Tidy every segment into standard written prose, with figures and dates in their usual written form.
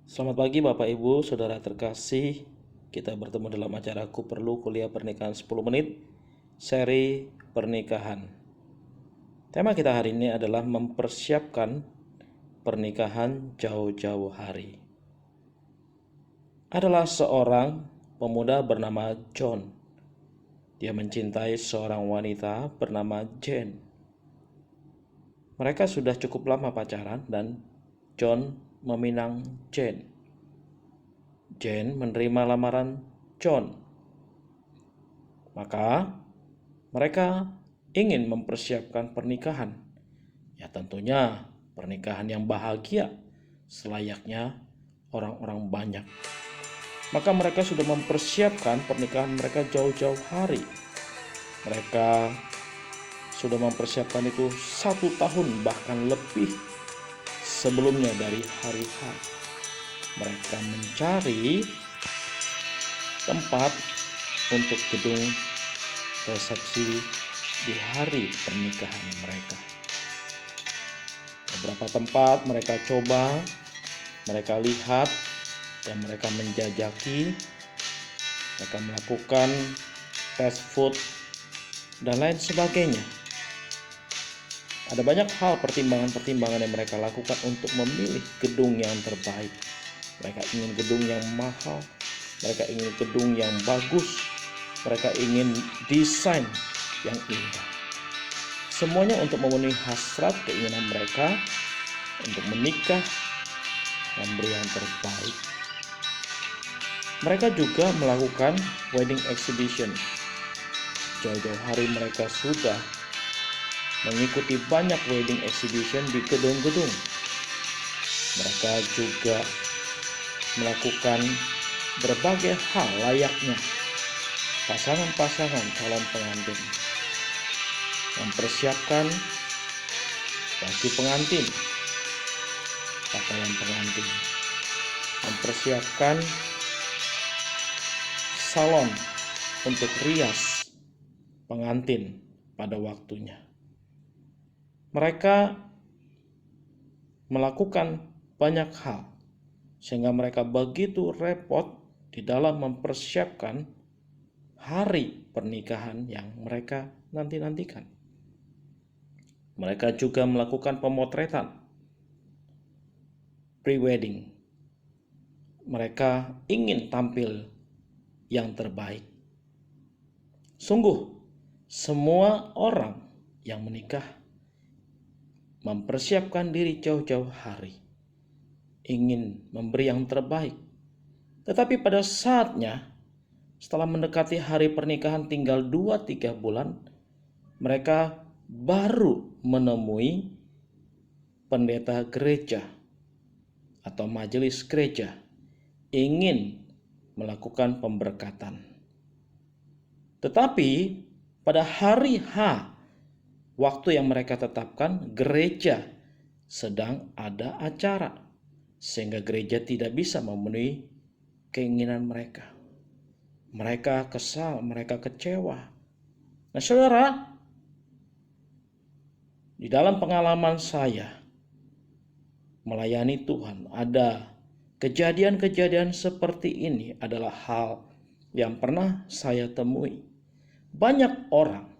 Selamat pagi Bapak Ibu, Saudara terkasih. Kita bertemu dalam acara Aku Perlu Kuliah Pernikahan 10 Menit, seri pernikahan. Tema kita hari ini adalah mempersiapkan pernikahan jauh-jauh hari. Adalah seorang pemuda bernama John. Dia mencintai seorang wanita bernama Jane. Mereka sudah cukup lama pacaran dan John meminang Jane. Jane menerima lamaran John. Maka mereka ingin mempersiapkan pernikahan. Ya tentunya pernikahan yang bahagia selayaknya orang-orang banyak. Maka mereka sudah mempersiapkan pernikahan mereka jauh-jauh hari. Mereka sudah mempersiapkan itu 1 tahun bahkan lebih sebelumnya dari hari H. Mereka mencari tempat untuk gedung resepsi di hari pernikahan mereka. Beberapa tempat mereka coba, mereka lihat, dan mereka menjajaki. Mereka melakukan fast food dan lain sebagainya. Ada banyak hal pertimbangan-pertimbangan yang mereka lakukan untuk memilih gedung yang terbaik. Mereka ingin gedung yang mahal, mereka ingin gedung yang bagus, mereka ingin desain yang indah. Semuanya untuk memenuhi hasrat keinginan mereka untuk menikah dan beri yang terbaik. Mereka juga melakukan wedding exhibition. Jauh-jauh hari mereka sudah mengikuti banyak wedding exhibition di gedung-gedung. Mereka juga melakukan berbagai hal layaknya pasangan-pasangan calon pengantin. Mempersiapkan baju pengantin, pakaian pengantin, mempersiapkan salon untuk rias pengantin pada waktunya. Mereka melakukan banyak hal sehingga mereka begitu repot di dalam mempersiapkan hari pernikahan yang mereka nanti-nantikan. Mereka juga melakukan pemotretan pre-wedding. Mereka ingin tampil yang terbaik. Sungguh, semua orang yang menikah mempersiapkan diri jauh-jauh hari, ingin memberi yang terbaik. Tetapi pada saatnya, setelah mendekati hari pernikahan tinggal 2-3 bulan, mereka baru menemui pendeta gereja atau majelis gereja ingin melakukan pemberkatan. Tetapi pada hari H, waktu yang mereka tetapkan, gereja sedang ada acara, sehingga gereja tidak bisa memenuhi keinginan mereka. Mereka kesal, mereka kecewa. Nah saudara, di dalam pengalaman saya melayani Tuhan, ada kejadian-kejadian seperti ini adalah hal yang pernah saya temui. Banyak orang,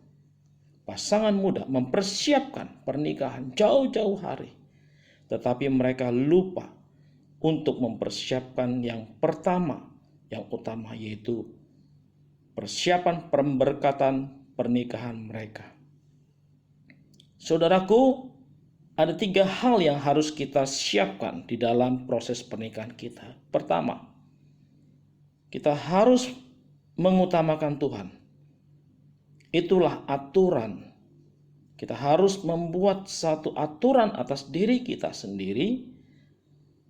pasangan muda mempersiapkan pernikahan jauh-jauh hari, tetapi mereka lupa untuk mempersiapkan yang pertama, yang utama, yaitu persiapan pemberkatan pernikahan mereka. Saudaraku, ada 3 hal yang harus kita siapkan di dalam proses pernikahan kita. Pertama, kita harus mengutamakan Tuhan. Itulah aturan. Kita harus membuat satu aturan atas diri kita sendiri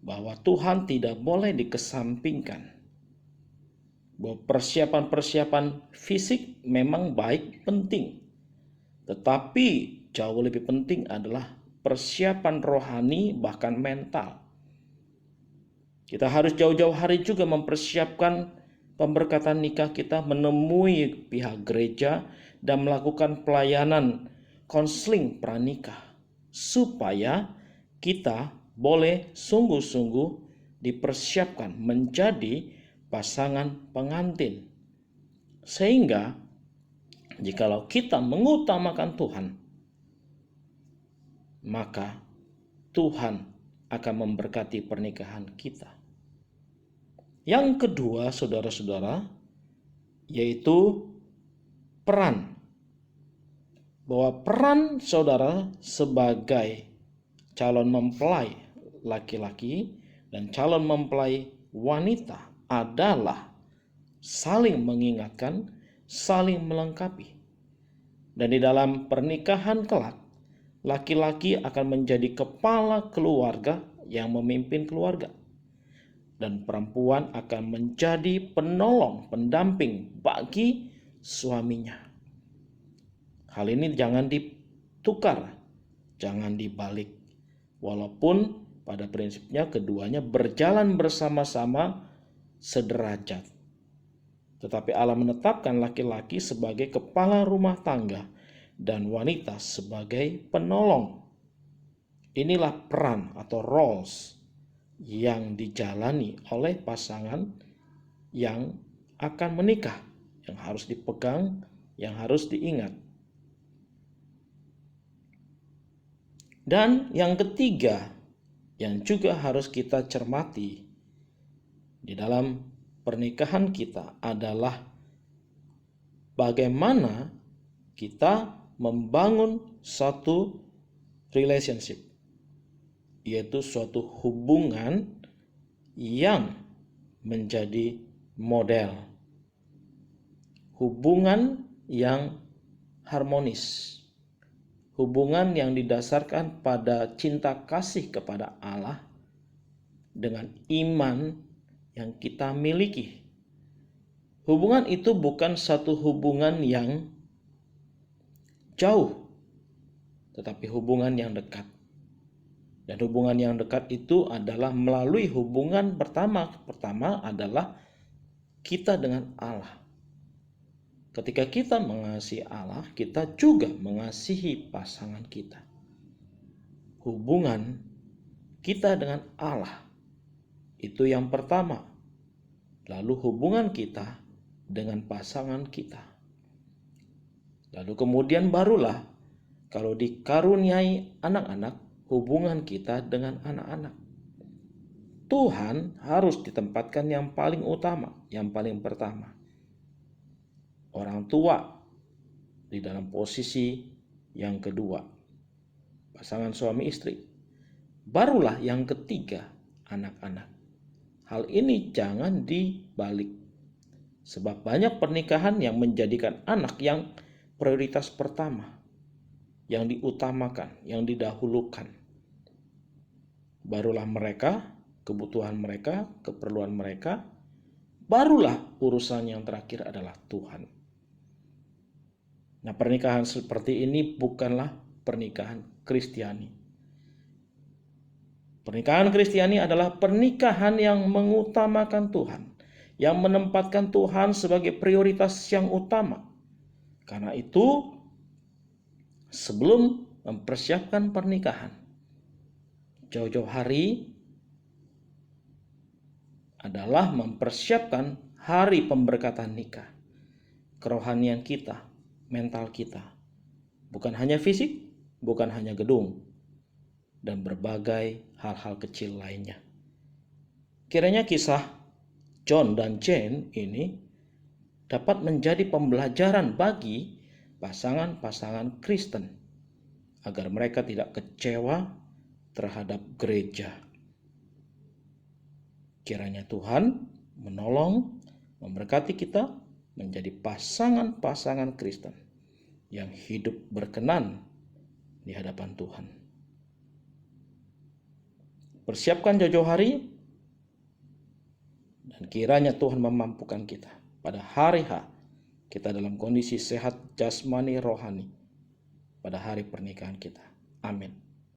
bahwa Tuhan tidak boleh dikesampingkan. Bahwa persiapan-persiapan fisik memang baik, penting. Tetapi jauh lebih penting adalah persiapan rohani bahkan mental. Kita harus jauh-jauh hari juga mempersiapkan pemberkatan nikah kita, menemui pihak gereja dan melakukan pelayanan konseling pranikah supaya kita boleh sungguh-sungguh dipersiapkan menjadi pasangan pengantin. Sehingga jikalau kita mengutamakan Tuhan, maka Tuhan akan memberkati pernikahan kita. Yang kedua, saudara-saudara, yaitu peran. Bahwa peran saudara sebagai calon mempelai laki-laki dan calon mempelai wanita adalah saling mengingatkan, saling melengkapi. Dan di dalam pernikahan kelak, laki-laki akan menjadi kepala keluarga yang memimpin keluarga. Dan perempuan akan menjadi penolong, pendamping bagi suaminya. Hal ini jangan ditukar, jangan dibalik. Walaupun pada prinsipnya keduanya berjalan bersama-sama sederajat. Tetapi Allah menetapkan laki-laki sebagai kepala rumah tangga dan wanita sebagai penolong. Inilah peran atau roles yang dijalani oleh pasangan yang akan menikah, yang harus dipegang, yang harus diingat. Dan yang ketiga, yang juga harus kita cermati di dalam pernikahan kita adalah bagaimana kita membangun suatu relationship, yaitu suatu hubungan yang menjadi model, hubungan yang harmonis, hubungan yang didasarkan pada cinta kasih kepada Allah dengan iman yang kita miliki. Hubungan itu bukan satu hubungan yang jauh, tetapi hubungan yang dekat. Dan hubungan yang dekat itu adalah melalui hubungan pertama adalah kita dengan Allah. Ketika kita mengasihi Allah, kita juga mengasihi pasangan kita. Hubungan kita dengan Allah itu yang pertama. Lalu hubungan kita dengan pasangan kita. Lalu kemudian barulah kalau dikaruniai anak-anak, hubungan kita dengan anak-anak. Tuhan harus ditempatkan yang paling utama, yang paling pertama. Orang tua di dalam posisi yang kedua, pasangan suami istri. Barulah yang ketiga, anak-anak. Hal ini jangan dibalik. Sebab banyak pernikahan yang menjadikan anak yang prioritas pertama, yang diutamakan, yang didahulukan. Barulah mereka, kebutuhan mereka, keperluan mereka, barulah urusan yang terakhir adalah Tuhan. Nah, pernikahan seperti ini bukanlah pernikahan Kristiani. Pernikahan Kristiani adalah pernikahan yang mengutamakan Tuhan, yang menempatkan Tuhan sebagai prioritas yang utama. Karena itu, sebelum mempersiapkan pernikahan, jauh-jauh hari adalah mempersiapkan hari pemberkatan nikah. Kerohanian kita, mental kita, bukan hanya fisik, bukan hanya gedung, dan berbagai hal-hal kecil lainnya. Kiranya kisah John dan Jane ini dapat menjadi pembelajaran bagi pasangan-pasangan Kristen agar mereka tidak kecewa terhadap gereja. Kiranya Tuhan menolong, memberkati kita menjadi pasangan-pasangan Kristen yang hidup berkenan di hadapan Tuhan. Persiapkan jauh-jauh hari, dan kiranya Tuhan memampukan kita pada hari H kita dalam kondisi sehat jasmani rohani pada hari pernikahan kita. Amin.